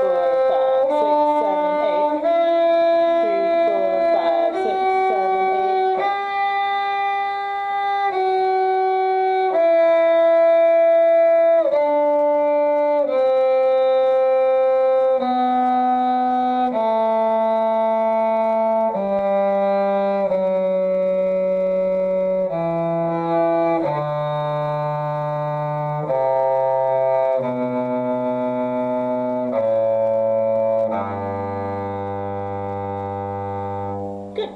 4, 5, 6, 7, 8. 3, 4, 5, 6, 7, 8. Good.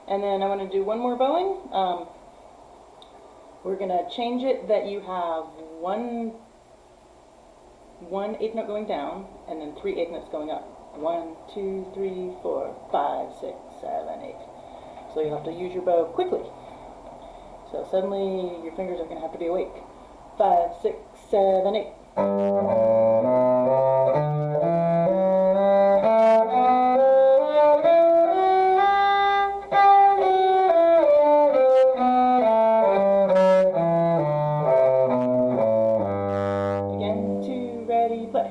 And then I want to do one more bowing. We're going to change it that you have one eighth note going down and then 3 eighth notes going up. 1, 2, 3, 4, 5, 6, 7, 8. So you have to use your bow quickly. So suddenly your fingers are going to have to be awake. 5, 6, 7, 8. Again, 2, ready, play.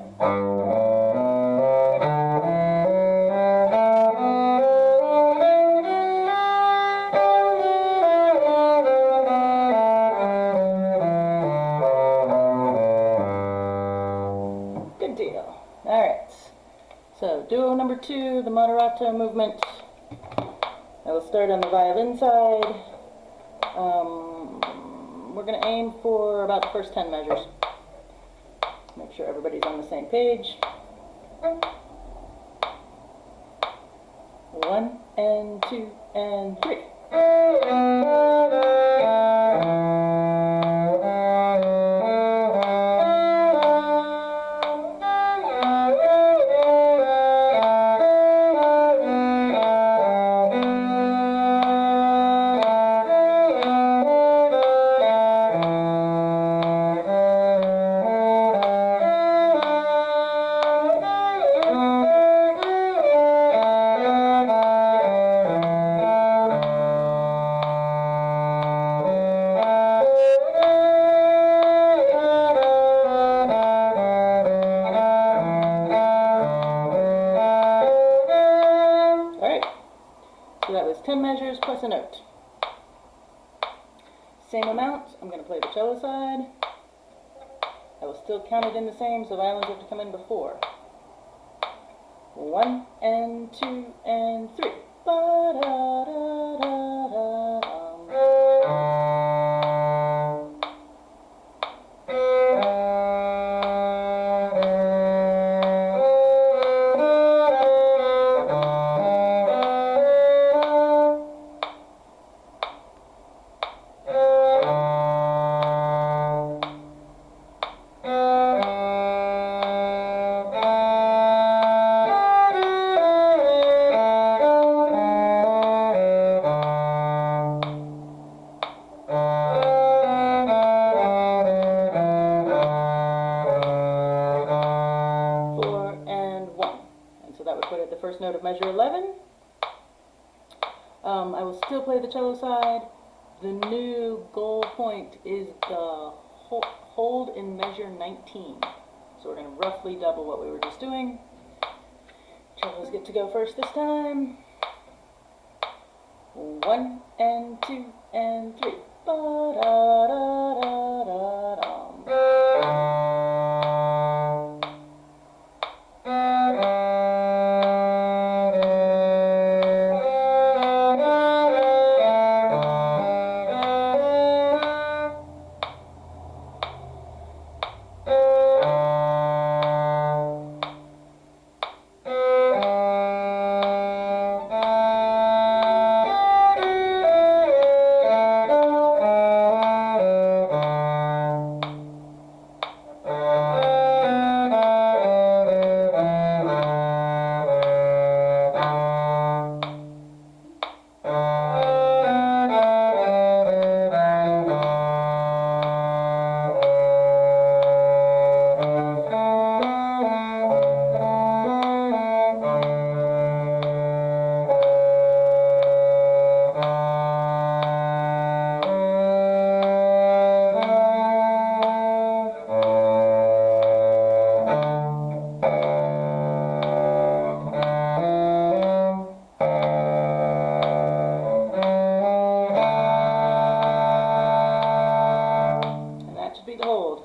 Good deal. All right. So duo number 2, the Moderato movement. I will start on the violin side. We're going to aim for about the first 10 measures. Make sure everybody's on the same page. 1 and 2 and 3. 10 measures plus a note. Same amount, I'm going to play the cello side. I will still count it in the same, so violins have to come in before. 1 and 2 and 3. First note of measure 11. I will still play the cello side. The new goal point is the hold in measure 19. So we're going to roughly double what we were just doing. Cellos get to go first this time. 1 and 2 and 3.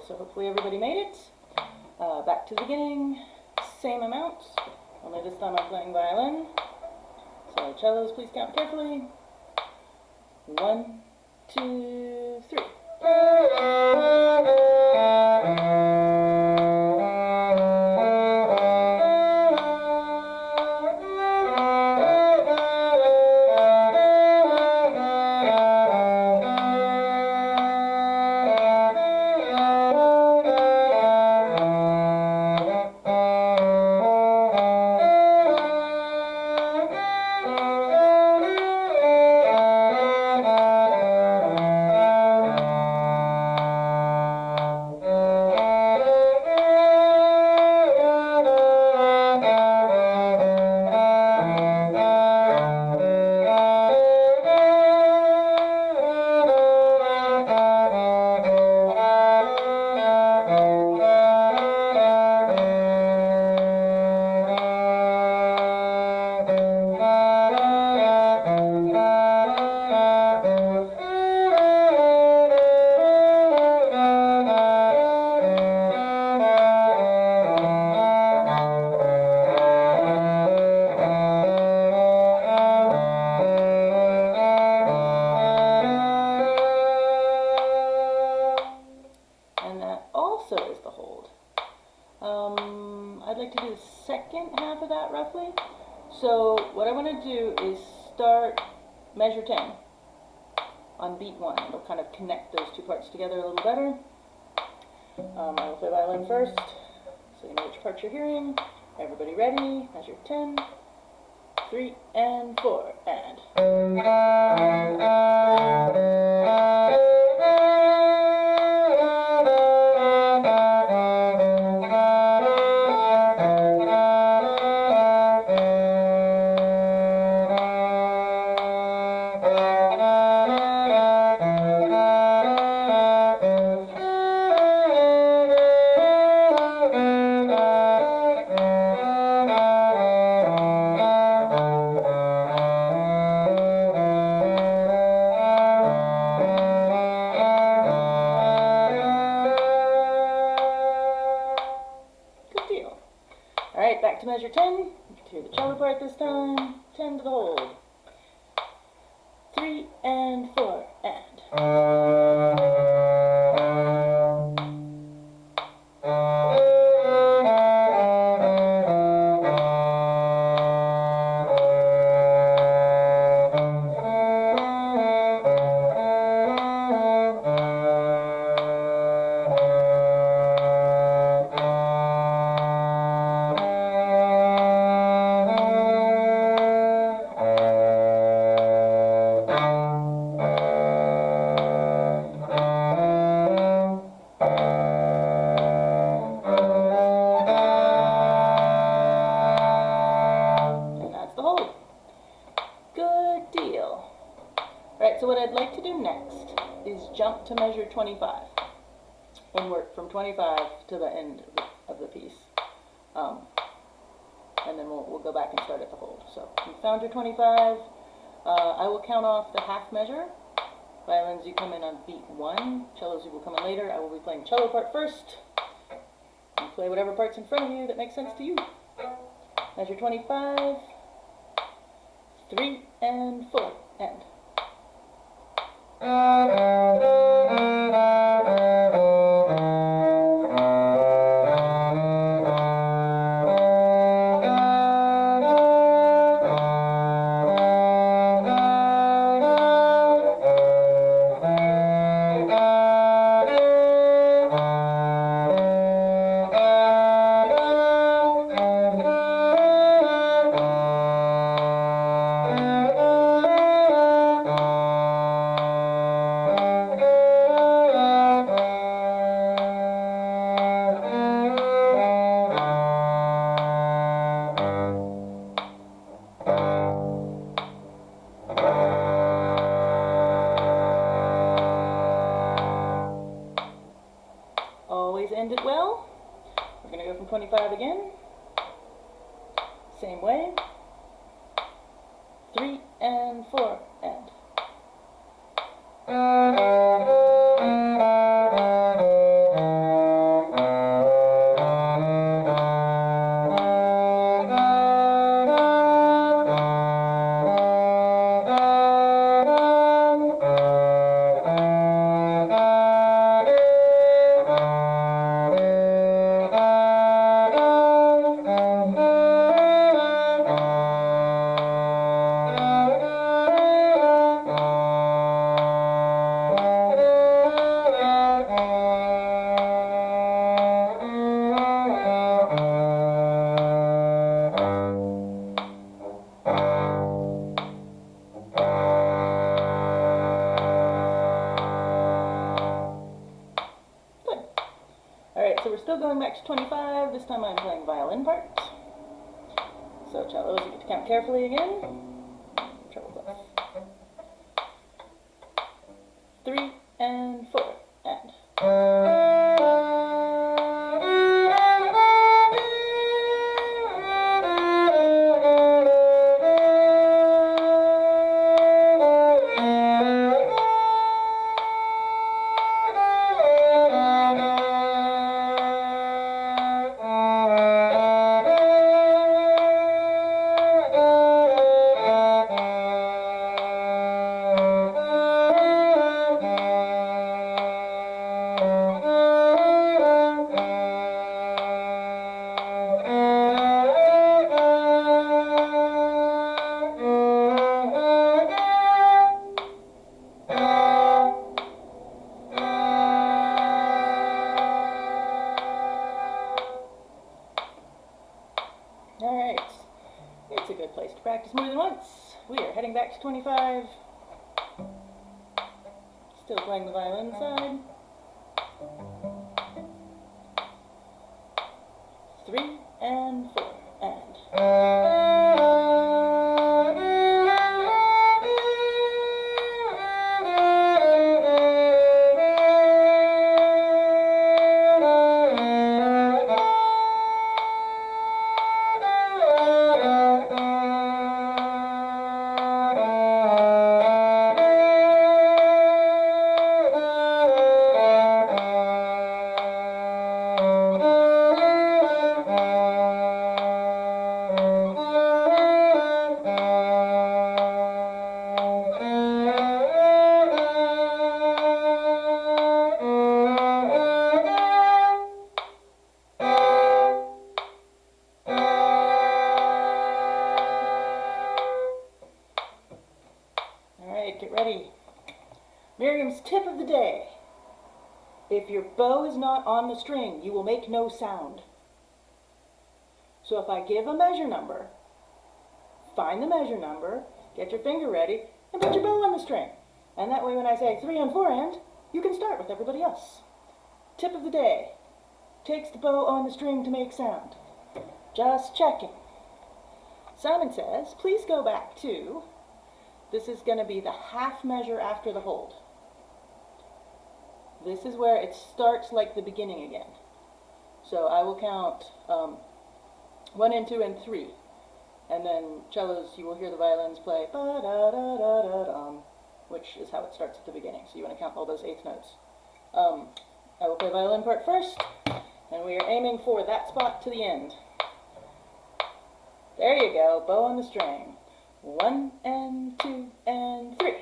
So hopefully everybody made it. Back to the beginning, same amount, only this time I'm playing violin. So cellos, please count carefully. 1, 2, 3. I'd like to do the second half of that roughly. So what I want to do is start measure 10 on beat 1. It'll kind of connect those two parts together a little better. I will play violin first, so you know which parts you're hearing. Everybody ready? Measure 10, 3, and 4, and. back to measure 10. You can hear the cello part this time. 10 to the hold. 3 and 4 and. So what I'd like to do next is jump to measure 25 and work from 25 to the end of the piece. And then we'll go back and start at the hold. So you found your 25. I will count off the half measure. Violins, you come in on beat 1. Cellos, you will come in later. I will be playing cello part first. You play whatever part's in front of you that makes sense to you. Measure 25. 3 and 4 and. Always end it well. We're going to go from 25 again. Same way. 3 and 4 and. So we're still going back to 25. This time I'm playing violin parts. So cellos, you get to count carefully again. Treble clef. 3 and 4 and. Alright, it's a good place to practice more than once. We are heading back to 25. Still playing the violin side. 3 and 4 and. Today's tip of the day. If your bow is not on the string, you will make no sound. So if I give a measure number, find the measure number, get your finger ready, and put your bow on the string. And that way when I say 3 and 4 and, you can start with everybody else. Tip of the day. Takes the bow on the string to make sound. Just checking. Simon says, please go back to, this is going to be the half measure after the hold. This is where it starts like the beginning again. So I will count 1 and 2 and 3. And then cellos, you will hear the violins play ba-da-da-da-da-dum, which is how it starts at the beginning. So you want to count all those eighth notes. I will play violin part first, and we are aiming for that spot to the end. There you go, bow on the string. 1 and 2 and 3.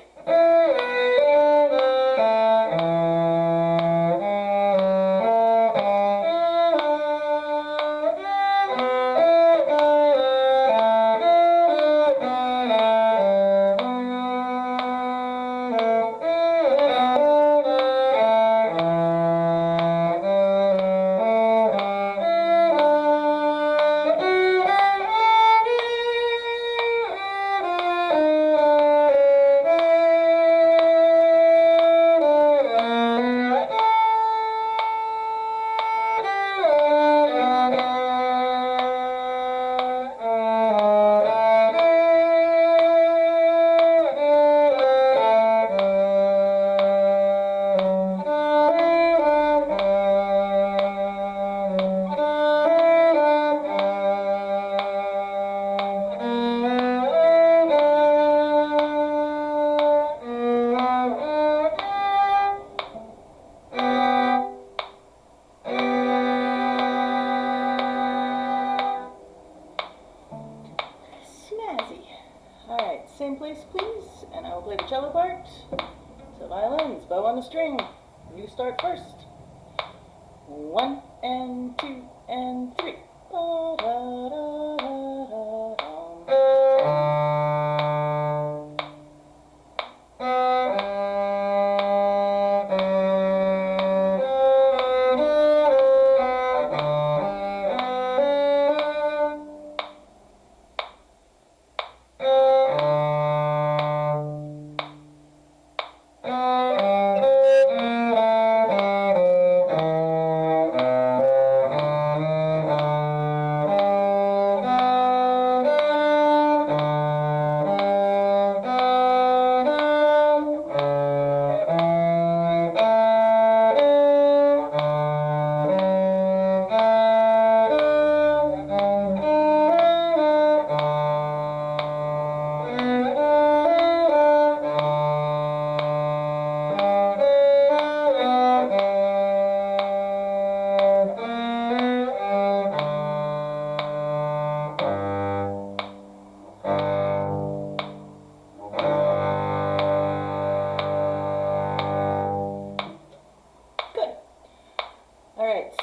Same place, please, and I will play the cello part. So violins, bow on the string. You start first. 1 and 2 and 3.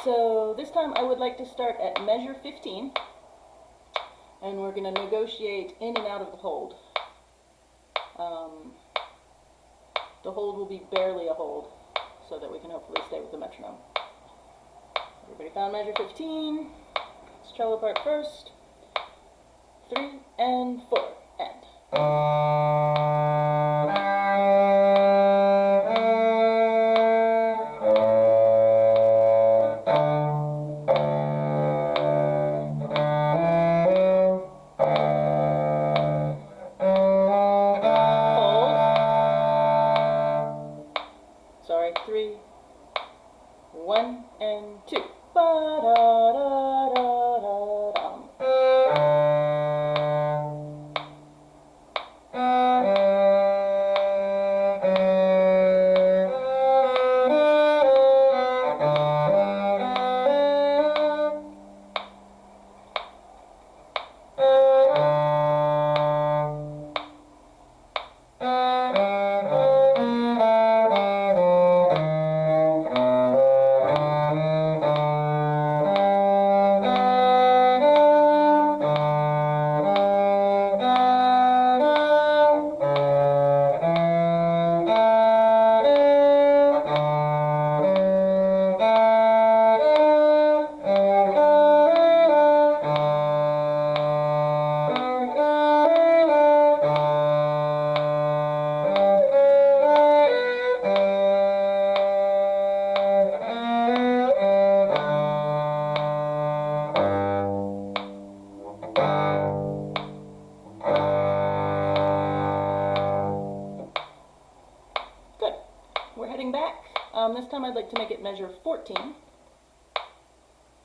So this time I would like to start at measure 15, and we're going to negotiate in and out of the hold. The hold will be barely a hold, so that we can hopefully stay with the metronome. Everybody found measure 15? Let's cello part first. 3 and 4 and. Sorry, 3, 1 and 2. Ba-da-da-da-da-dum. I'd like to make it measure 14.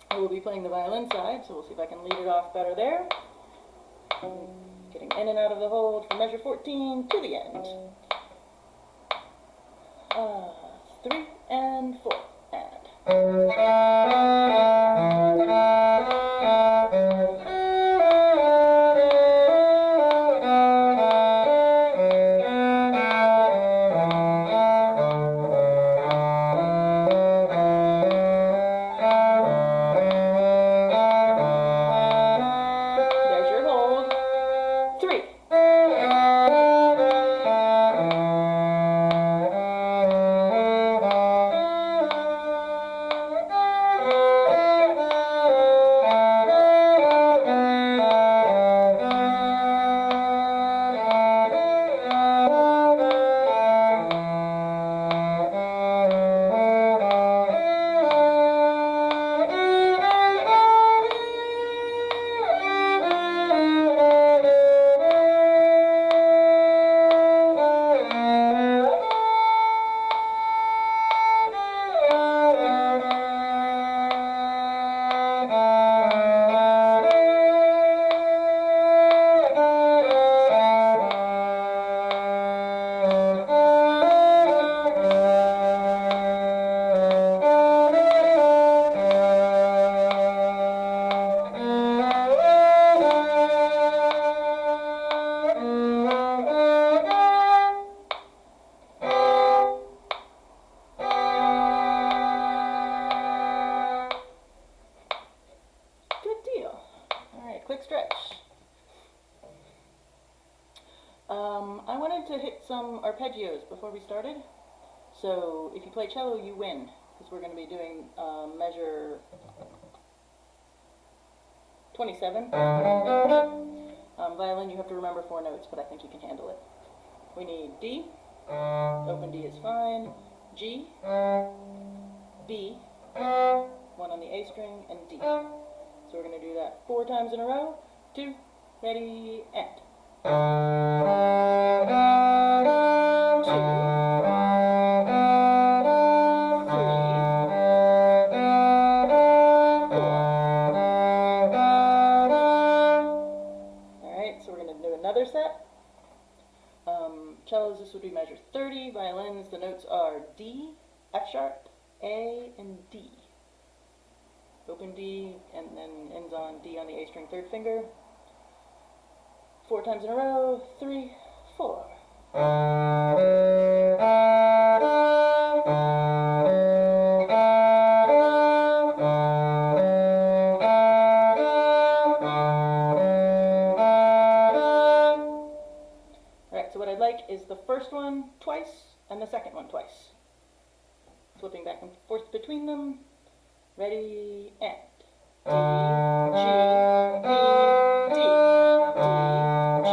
I will be playing the violin side, so we'll see if I can lead it off better there. Getting in and out of the hold from measure 14 to the end. 3 and 4 and. Quick stretch. I wanted to hit some arpeggios before we started. So if you play cello, you win, because we're going to be doing measure 27. Violin, you have to remember 4 notes, but I think you can handle it. We need D, open D is fine, G, B, 1 on the A string, and D. So we're going to do that 4 times in a row. 2, ready, and. 2, 3, 4. Alright, so we're going to do another set. Cellos, this would be measure 30. Violins, the notes are D, F sharp, A, and D. Open D, and then ends on D on the A string 3rd finger. 4 times in a row. 3, 4. Alright, so what I'd like is the first one twice and the second one twice. Flipping back and forth between them. Ready, and. D, G, B, D, D, G,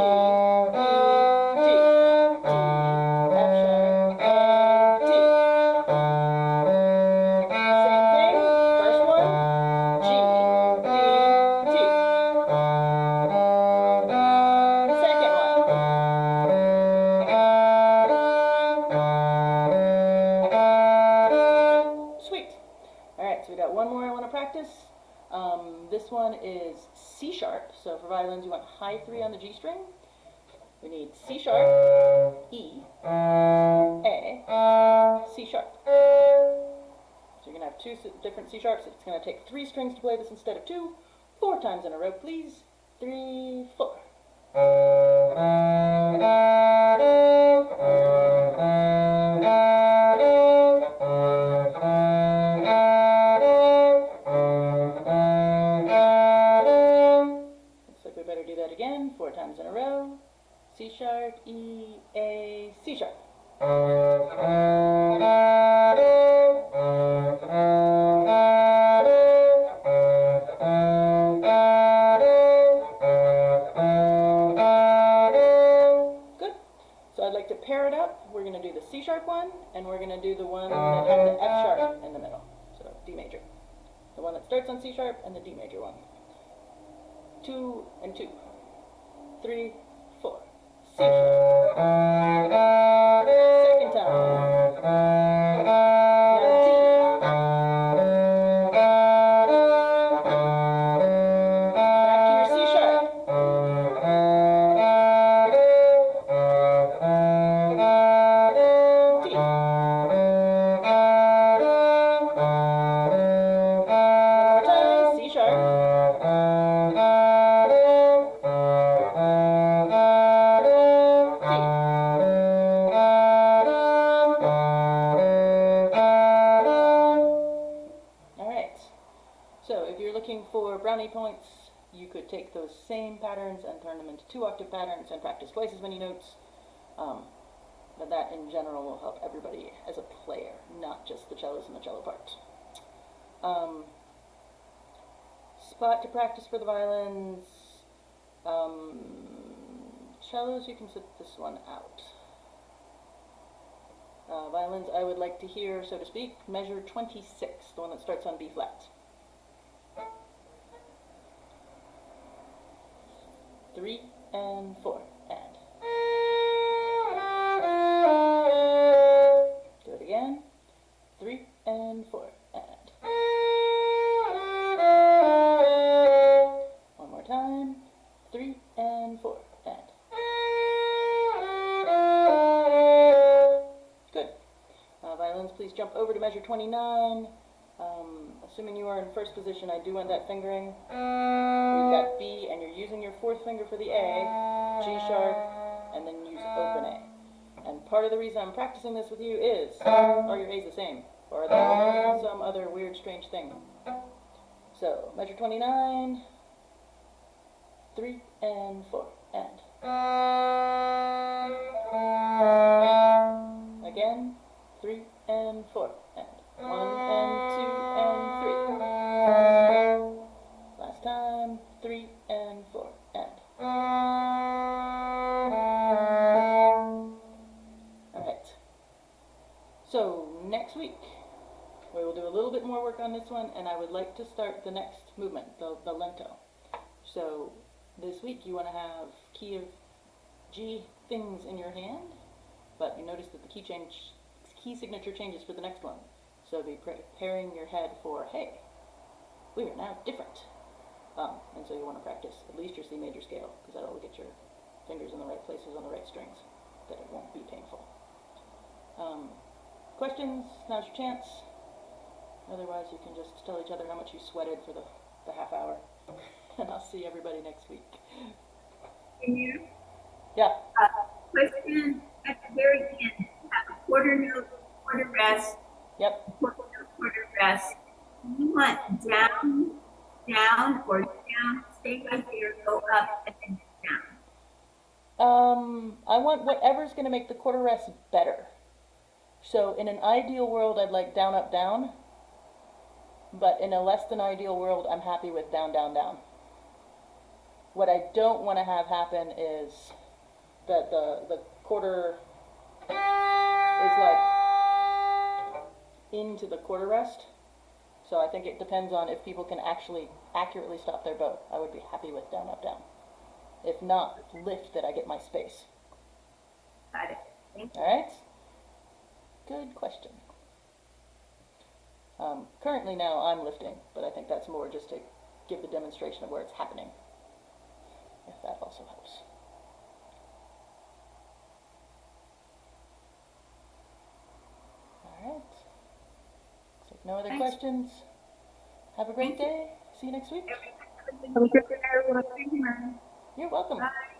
B, D, D, F sharp, A, D. Same thing, first one, G, B, D. Second one. Sweet. Alright, so we got one more I want to practice. This one is C sharp, so for violins you want high 3 on the G string. We need C sharp, E, A, C sharp. So you're going to have 2 different C sharps. It's going to take 3 strings to play this instead of 2. 4 times in a row, please. 3, 4. Again, 4 times in a row. C sharp, E, A, C sharp. Good. So I'd like to pair it up. We're going to do the C sharp one, and we're going to do the one that has the F sharp in the middle. So D major. The one that starts on C sharp and the D major one. 2 and 2. 3, 4. C sharp. Second time. Now D. So if you're looking for brownie points, you could take those same patterns and turn them into 2-octave patterns and practice twice as many notes. But that in general will help everybody as a player, not just the cellos and the cello parts. Spot to practice for the violins. Cellos, you can sit this one out. Violins, I would like to hear, so to speak, measure 26, the one that starts on B flat. 3 and 4, and. Do it again. 3 and 4, and. One more time. 3 and 4, and. Good. Violins, please jump over to measure 29. Assuming you are in first position, I do want that fingering. You've got B, and you're using your fourth finger for the A, G sharp, and then use open A. And part of the reason I'm practicing this with you is, are your A's the same? Or are they some other weird, strange thing? So, measure 29, 3 and 4, and. Again, 3 and 4, and. 1 and 2 and 3. Last time, 3 and 4, and. Alright. So, next week, we will do a little bit more work on this one, and I would like to start the next movement, the lento. So, this week you want to have key of G things in your hand, but you notice that the key signature changes for the next one. So be preparing your head for, hey, we are now different. And so you want to practice at least your C major scale, because that will get your fingers in the right places on the right strings, that it won't be painful. Questions? Now's your chance. Otherwise, you can just tell each other how much you sweated for the half hour. And I'll see everybody next week. Yeah. Question at the very end. Have a quarter note, quarter rest. Yep. Quarter note, quarter rest. You want down, down, or down? Stay right there, go up, and then down. I want whatever's going to make the quarter rest better. So in an ideal world, I'd like down, up, down. But in a less than ideal world, I'm happy with down, down, down. What I don't want to have happen is that the quarter is like into the quarter rest. So I think it depends on if people can actually accurately stop their bow. I would be happy with down, up, down. If not, lift that I get my space. Got it. Thank you. All right? Good question. Currently now I'm lifting, but I think that's more just to give the demonstration of where it's happening, if that also helps. All right. Looks like no other Thanks. questions. Have a great Thank you. day. See you next week. Have a good day, everyone. Thank you, Mary. You're welcome. Bye.